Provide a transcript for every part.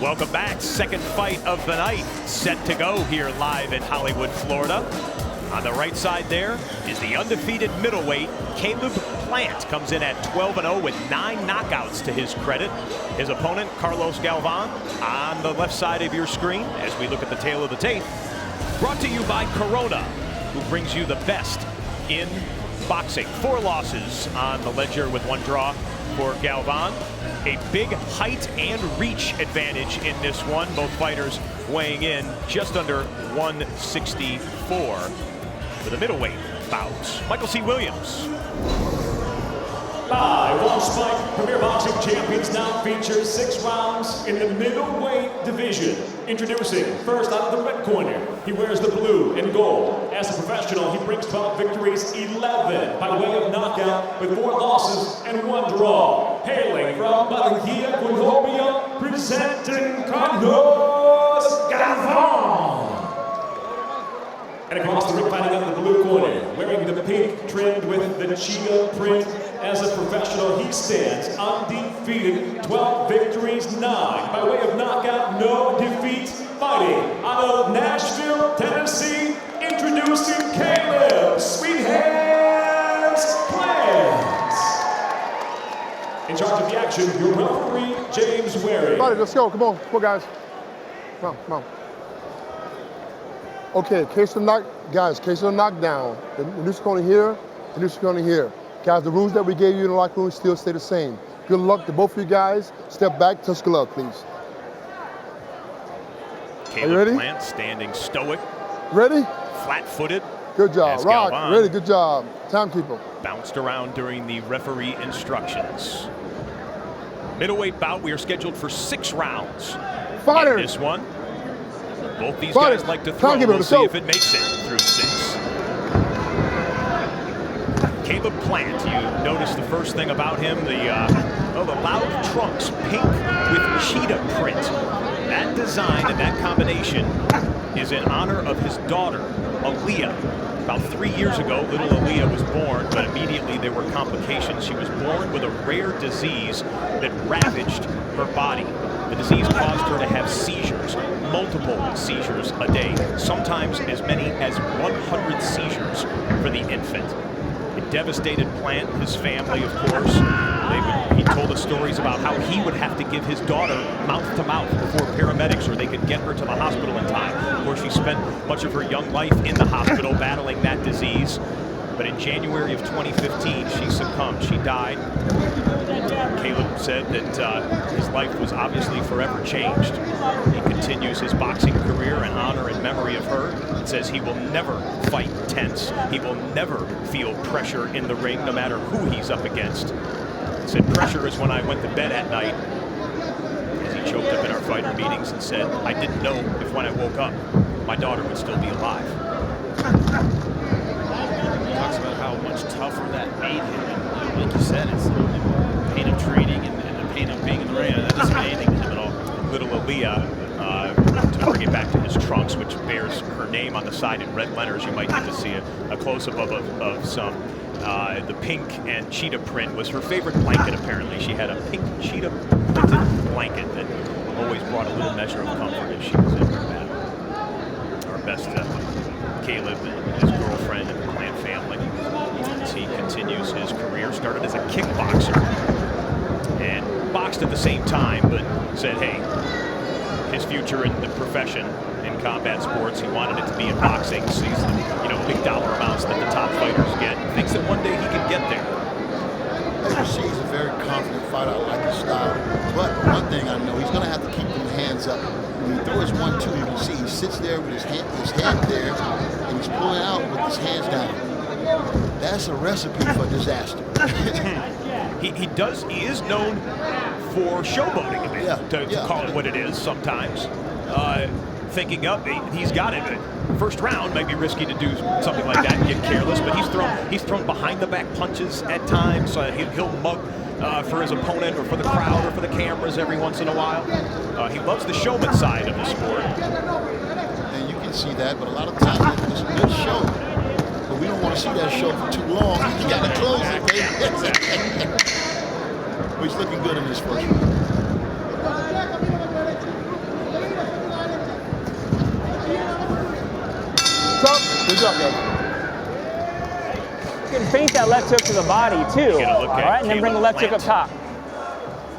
Welcome back. Second fight of the night set to go here live in Hollywood, Florida. On the right side there is the undefeated middleweight Caleb Plant. Comes in at 12-0 with 9 knockouts to his credit. His opponent, Carlos Galvan, on the left side of your screen as we look at the tail of the tape. Brought to you by Corona, who brings you the best in boxing. 4 losses on the ledger with 1 draw for Galvan. A big height and reach advantage in this one. Both fighters weighing in just under 164 for the middleweight bouts. Michael C. Williams. Live on Spike, Premier Boxing Champions now features 6 rounds in the middleweight division. Introducing first out of the red corner, he wears the blue and gold. As a professional, he brings 12 victories, 11 by way of knockout, with 4 losses and 1 draw. Hailing from Barranquilla, Colombia, presenting Carlos Galvan. And across the ring, fighting out in the blue corner, wearing the pink trimmed with the cheetah print. As a professional, he stands undefeated, 12 victories, 9 by way of knockout, no defeats. Fighting out of Nashville, Tennessee, introducing Caleb Sweet Hands Plant. In charge of the action, your referee, James Waring. Everybody, let's go. Come on, guys. Come on. Okay, case of knockdown. The news corner here, the news corner here. Guys, the rules that we gave you in the locker room still stay the same. Good luck to both of you guys. Step back, touch glove, please. Caleb Plant standing stoic. Ready? Flat-footed. Good job. Rock, Galvan ready, good job. Timekeeper. Bounced around during the referee instructions. Middleweight bout, we are scheduled for 6 rounds. Fire. In this one. Both these guys like to throw. We'll see if it makes it through 6. Caleb Plant, you notice the first thing about him, the loud trunks, pink with cheetah print. That design and that combination is in honor of his daughter, Aaliyah. About 3 years ago, little Aaliyah was born, but immediately there were complications. She was born with a rare disease that ravaged her body. The disease caused her to have seizures, multiple seizures a day, sometimes as many as 100 seizures for the infant. It devastated Plant, his family, of course. He told us stories about how he would have to give his daughter mouth to mouth before paramedics, or they could get her to the hospital in time. Of course, she spent much of her young life in the hospital battling that disease. But in January of 2015, she succumbed. She died. Caleb said that his life was obviously forever changed. He continues his boxing career in honor and memory of her. It says he will never fight tense. He will never feel pressure in the ring, no matter who he's up against. He said, pressure is when I went to bed at night, as he choked up in our fighter meetings and said, I didn't know if when I woke up, my daughter would still be alive. He talks about how much tougher that made him. And like you said, it's the pain of training and the pain of being in the ring. That doesn't mean anything to him at all. Little Aaliyah, to bring it back to his trunks, which bears her name on the side in red letters. You might get to see a close-up of some. The pink and cheetah print was her favorite blanket, apparently. She had a pink cheetah printed blanket that always brought a little measure of comfort as she was in her battle. Our best Caleb and his girlfriend and the Plant family as he continues his career. Started as a kickboxer and boxed at the same time, but said, hey, his future in the profession in combat sports, he wanted it to be in boxing. Sees the big dollar amounts that the top fighters get. Thinks that one day he can get there. He's a very confident fighter. I like his style. But one thing I know, he's going to have to keep them hands up. When he throws 1-2, you can see he sits there with his hand there, and he's pulling out with his hands down. That's a recipe for disaster. He is known for showboating a bit, to call it what it is sometimes. Thinking up, he's got it. First round might be risky to do something like that and get careless, but he's thrown behind the back punches at times. He'll mug for his opponent or for the crowd or for the cameras every once in a while. He loves the showman side of the sport. And you can see that, but a lot of times it's a good show. But we don't want to see that show for too long. You got to close it, baby. But he's looking good in this first round. Good job, guys. You can feint that left hook to the body too. All right, and then bring the left hook up top.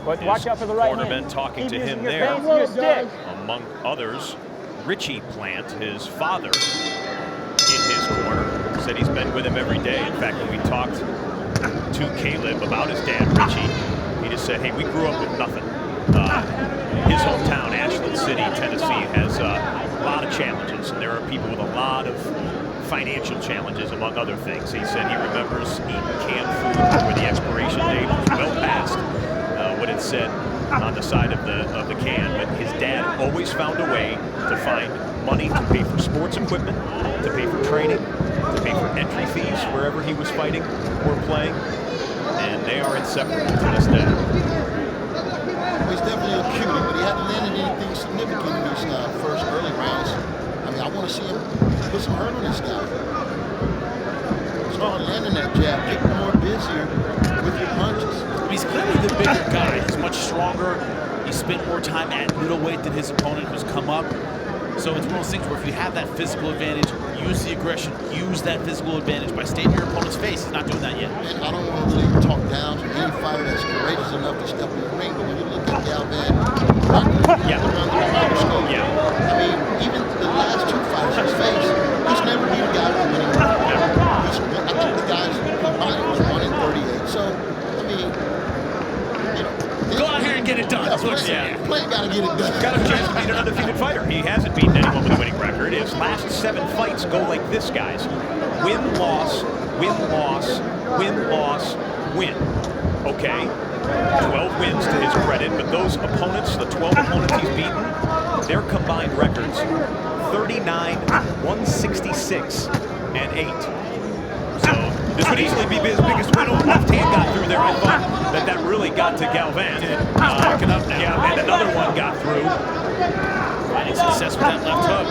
But watch out for the right hand. Cornerman talking Keep to using him your there. feint and your stick. Among others, Richie Plant, his father, in his corner, said he's been with him every day. In fact, when we talked to Caleb about his dad, Richie, he just said, hey, we grew up with nothing. His hometown, Ashland City, Tennessee, has a lot of challenges, and there are people with a lot of financial challenges, among other things. He said he remembers eating canned food where the expiration date was well past what it said on the side of the can, but his dad always found a way to find money to pay for sports equipment, to pay for training, to pay for entry fees wherever he was fighting or playing, and they are inseparable to this day. He's definitely a cutie, but he hadn't landed anything significant in these first early rounds. I mean, I want to see him put some hurt on this guy. Start landing that jab, get more busier with your punches. He's clearly the bigger guy. He's much stronger. He spent more time at middleweight than his opponent who's come up. So it's one of those things where if you have that physical advantage, use the aggression, use that physical advantage by staying in your opponent's face. He's not doing that yet. And I don't want to really talk down to any fighter that's courageous enough to step in the ring, but when you look at Galvan, under the microscope, I mean, even the last two fights he's faced, he's never beat a guy from winning. I think the guys combined was 1-38. So, I mean, you know, go out here and get it done. That's what I'm saying. Plant got to get it done. Got a chance to beat an undefeated fighter. He hasn't beaten anyone with a winning record. His last 7 fights go like this, guys. Win, loss, win, loss, win, loss, win. Okay, 12 wins to his credit, but those opponents, the 12 opponents he's beaten, their combined records, 39, 166, and 8. So this would easily be his biggest win. Left hand got through there. I thought that really got to Galvan. Picking up now. Yeah, and another one got through. Finding success with that left hook.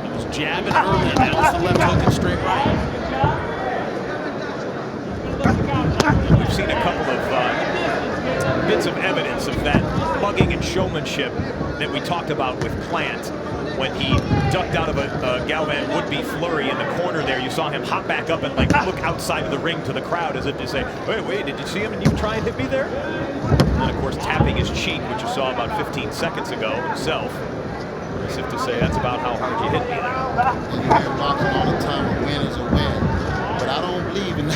He was jabbing early, and now it's the left hook and straight right. We've seen a couple of bits of evidence of that mugging and showmanship that we talked about with Plant. When he ducked out of a Galvan would-be flurry in the corner there, you saw him hop back up and like look outside of the ring to the crowd as if to say, wait, did you see him and you try and hit me there? And of course tapping his cheek, which you saw about 15 seconds ago himself, as if to say, that's about how hard you hit me there. You hear boxing all the time, a win is a win. But I don't believe in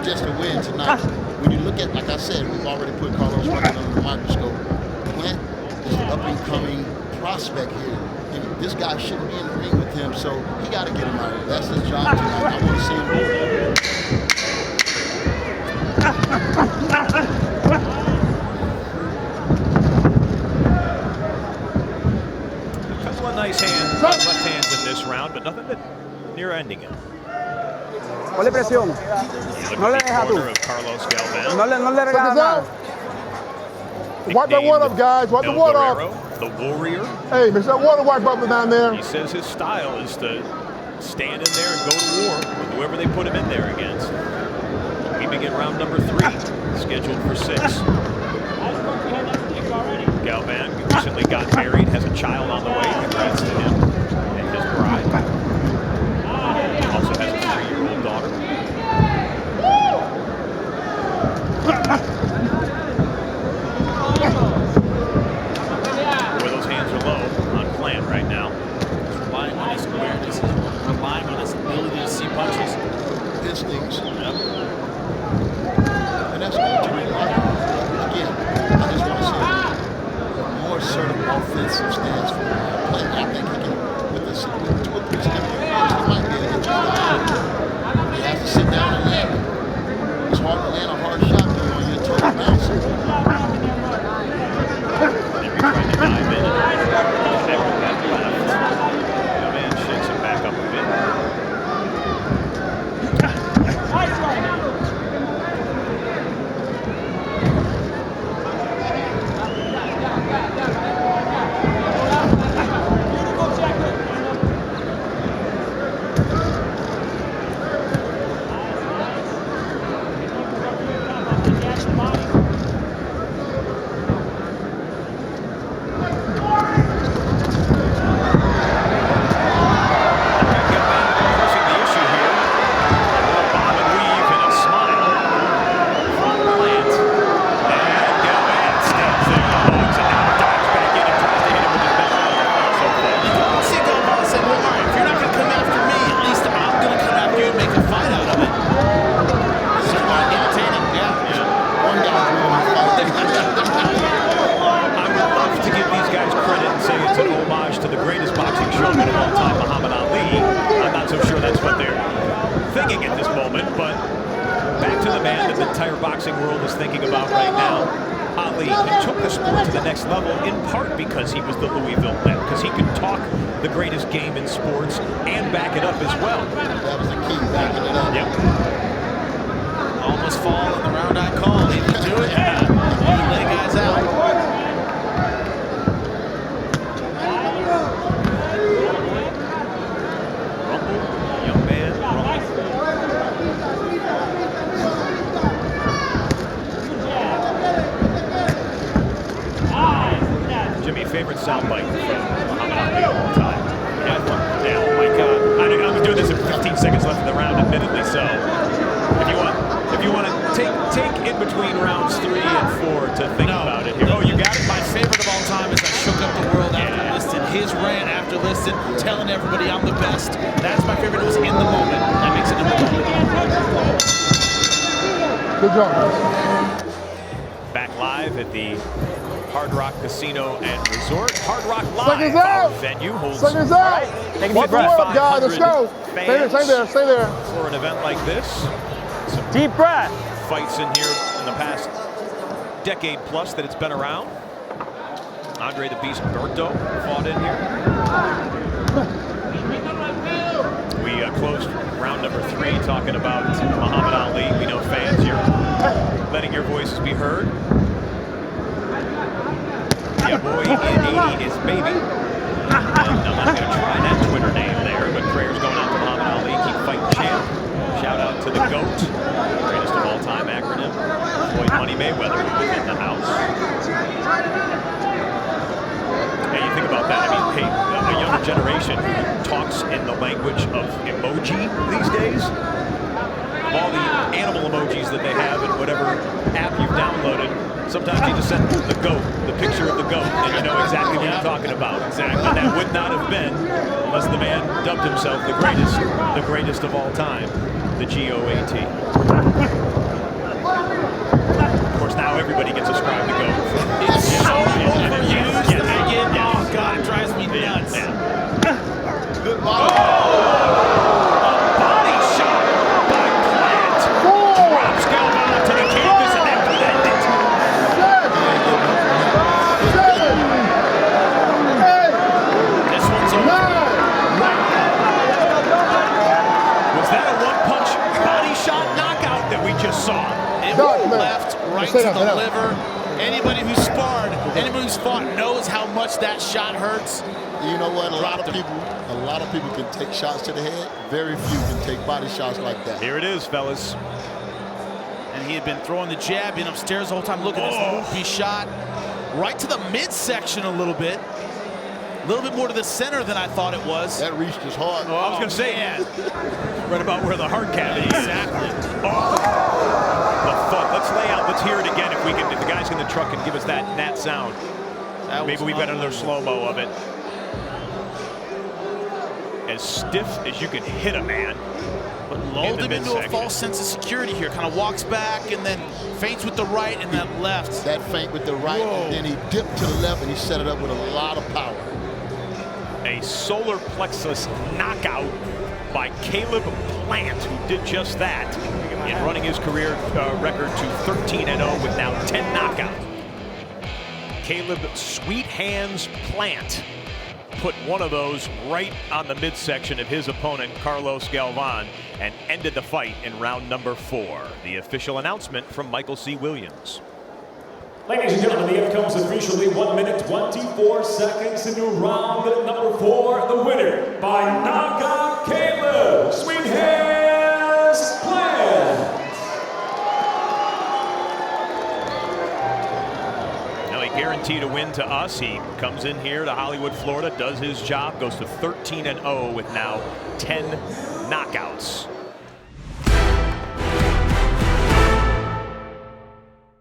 just a win tonight. When you look at, like I said, we've already put Carlos Galvan under the microscope. Plant is an up-and-coming prospect here. And this guy shouldn't be in the ring with him, so he got to get him out of here. That's his job tonight. I want to see him move. A couple of nice hands, left hands in this round, but nothing that near ending it. Ponle presión. No le deja tú. Corner of Carlos Galvan. No le regalas nada. Wipe that water up, guys. Wipe the El water Guerrero, up. the warrior. Hey, mix that water wipe up down there. He says his style is to stand in there and go to war with whoever they put him in there against. We begin round number 3, scheduled for 6. Galvan recently got married, has a child on the way. Congrats to him and his bride. Also has a 3-year-old daughter. Boy, those hands are low on Plant right now. He's relying on his awareness. He's relying on his ability to see punches. Instincts. Yep. And that's going to be like, again, I just want to see a more assertive offensive stance from Plant. I think he can, with 2 or 3 significant punches, he might be able to get this guy. He has to sit down and land. It's hard to land a hard shot when you're on your toes bouncing. Henry trying to dive in and connect with that left. Galvan shakes him back up a bit. boxing world is thinking about right now. Ali, he took the sport to the next level in part because he was the Louisville vet, because he could talk the greatest game in sports and back it up as well. That was the key, backing it up. Yep. Almost fall in the round I call. He didn't do it. He lay guys out. Rumble, young man, rumble. Jimmy, favorite soundbite from Muhammad Ali of all time? Yeah, oh my God. I'm doing this at 15 seconds left in the round, admittedly so. If you want to take in between rounds 3 and 4 to think about it here. Oh, you got it? My favorite of all time is I shook up the world after Liston. His rant after Liston, telling everybody I'm the best. That's my favorite. It was in the moment. That makes it number 1. Good job. Back live at the Hard Rock Casino and Resort. Hard Rock Live, Seconds our out. venue holds Seconds out. Take a One deep breath. more, guys. Let's go. Stay there, stay there, stay there. for an event like this. Some Deep breath. fights in here in the past decade plus that it's been around. Andre the Beast Berto fought in here. We closed round number 3 talking about Muhammad Ali. We know fans, you're letting your voices be heard. Yeah, boy, in 80 is baby. And I'm not going to try that Twitter name there, but prayers going out to Muhammad Ali. Keep fighting champ. Shout out to the GOAT, greatest of all time acronym, Floyd Money Mayweather, who was in the house. Hey, you think about that. I mean, hey, a younger generation who talks in the language of emoji these days. Of all the animal emojis that they have in whatever app you've downloaded, sometimes you just send the GOAT, the picture of the GOAT, and you know exactly what you're talking about. Exactly. And that would not have been unless the man dubbed himself the greatest of all time, the GOAT. Of course, now everybody gets ascribed to GOAT. It's so overused. Yes. Oh, God, it drives me nuts. Good ball. Body shot by Plant. Drops Galvan to the canvas and then blended. 7, 8, This one's over. 9. Was that a one-punch body shot knockout that we just saw? It Doc, went man. left, right Sit to down, sit the down. liver. Anybody who's sparred, anybody who's fought knows how much that shot hurts. You know what? A lot Dropped of him. people can take shots to the head. Very few can take body shots like that. Here it is, fellas. And he had been throwing the jab in upstairs the whole time. Look at this loopy shot. Right to the midsection a little bit. A little bit more to the center than I thought it was. That reached his heart. I was going to say, right about where the heart cavity is. Exactly. Oh, the thud. Let's lay out. Let's hear it again if we can. If the guys in the truck can give us that sound. Maybe we've got another slow-mo of it. As stiff as you can hit a man. But lulled him into a false sense of security here. Kind of walks back and then feints with the right and then left. That feint with the right, and then he dipped to the left and he set it up with a lot of power. A solar plexus knockout by Caleb Plant, who did just that in running his career record to 13-0 with now 10 knockouts. Caleb Sweet Hands Plant put one of those right on the midsection of his opponent, Carlos Galvan, and ended the fight in round number 4. The official announcement from Michael C. Williams. Ladies and gentlemen, the end comes officially 1 minute 24 seconds into round number 4. The winner by knockout, Caleb Sweet Hands Plant. Now he guaranteed a win to us. He comes in here to Hollywood, Florida, does his job, goes to 13-0 with now 10 knockouts.